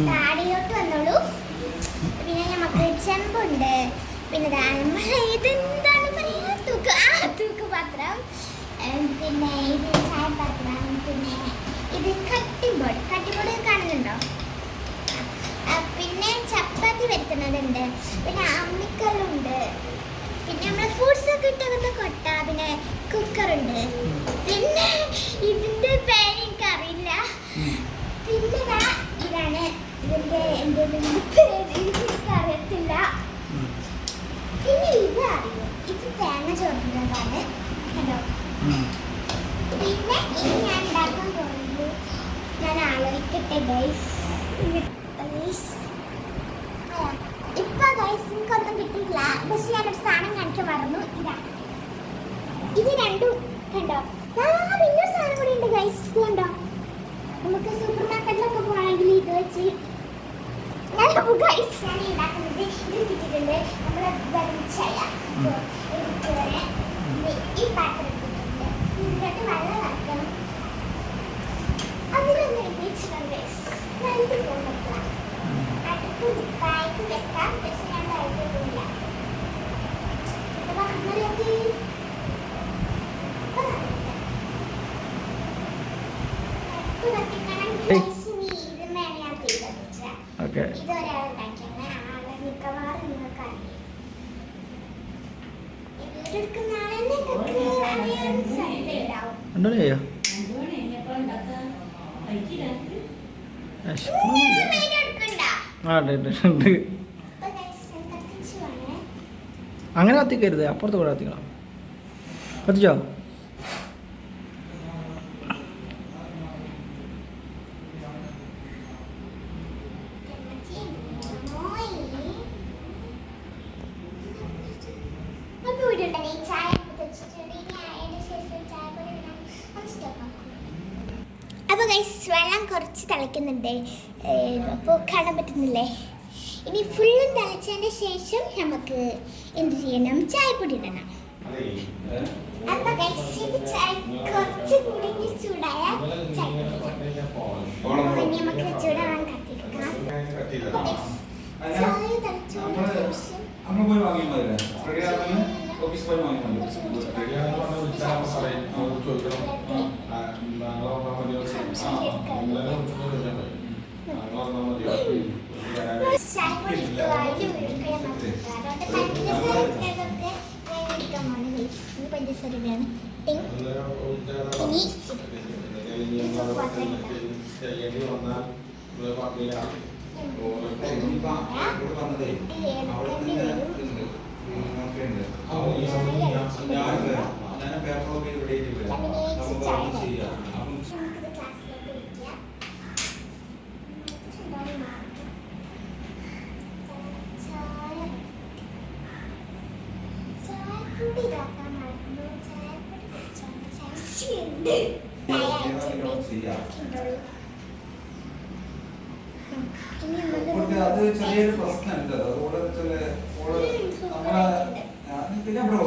താടിയോട്ട് വന്നോളൂ. പിന്നെ നമുക്ക് ചെമ്പുണ്ട്, പിന്നെ ഇതെന്താണ് പറയാ, തൂക്കുപാത്രം, പിന്നെ ഇത് ചായപാത്രം, പിന്നെ ഇത് കട്ടിബോർഡ് കാണുന്നുണ്ടോ? പിന്നെ ചപ്പാത്തി വരുത്തുന്നതുണ്ട്, പിന്നെ അമ്മിക്കല്ലുണ്ട്, പിന്നെ നമ്മളെ ഫ്രൂട്ട്സ് ഒക്കെ ഇട്ടകത്തെ കൊട്ട, പിന്നെ കുക്കറുണ്ട്, പിന്നെ ഇതിന്റെ പേര് എനിക്കറിയില്ല. പിന്നെ ഇതാണ് ഇതിന്റെ എനിക്കറിയത്തില്ല. പിന്നെ ഇത് അറിയോ, ഇത് തേങ്ങ ചോറുന്നതാണ് കേട്ടോ. പിന്നെ ഇത് ഞാൻ ഉണ്ടാക്കാൻ പോകുന്നത് ഞാൻ ആലോചിക്കട്ടെ ഗൈസ്. ഇപ്പൊ ഗൈസ് എനിക്കൊന്നും കിട്ടിയില്ല, പക്ഷെ ഞാനൊരു സാധനം കാണിക്കാൻ മറന്നു. ഇത് രണ്ടും കണ്ടോ. പിന്നെ സാധനം കൂടി ഉണ്ട് ഗൈസ്, കണ്ടോ. നമുക്ക് സൂപ്പർ മാർക്കറ്റിലൊക്കെ പോകണമെങ്കിൽ ഇത് വെച്ച് ഞാൻ ഉണ്ടാക്കുന്നത്. ഇത് കിട്ടിയിട്ടുണ്ട് നമ്മളെ വെളിച്ചയ ഈ പാത്രം ഇട്ടിട്ടുണ്ട്. ഇതിലോട്ട് വെള്ളം നടക്കണം. അതിലൊന്നും വെച്ചിട്ടുണ്ട് അടുപ്പ് പോകുന്നില്ല, അടുപ്പ് പായ്ക്ക് വെക്കാം, പക്ഷെ ഞാൻ കഴിക്കുന്നില്ല. അങ്ങനെ കത്തിക്കരുത്, അപ്പുറത്ത് കൂടെ കത്തിക്കണം. കത്തിച്ചോ? അപ്പോൾ ഗൈസ് വെള്ളം കുറച്ച് തിളയ്ക്കുന്നുണ്ട്, അപ്പോൾ കാണാൻ പറ്റുന്നില്ലേ. ഇനി ഫുള്ളും തിളച്ചതിന് ശേഷം നമുക്ക് എന്ത് ചെയ്യണം, ചായപ്പൊടി ഇടണം. അപ്പോൾ ഗൈസ് ഇത് കുറച്ച് കൂടി ചൂടായ ചായപ്പൊടി നമുക്ക് ചൂടാവാൻ കാത്തിരിക്കാം. ചായ തിളച്ചതിന് ശേഷം പഞ്ചസാരയാണ്. അത് ചെറിയൊരു പ്രശ്നമുണ്ട്. അതുകൂടെ പിന്നെ അവിടെ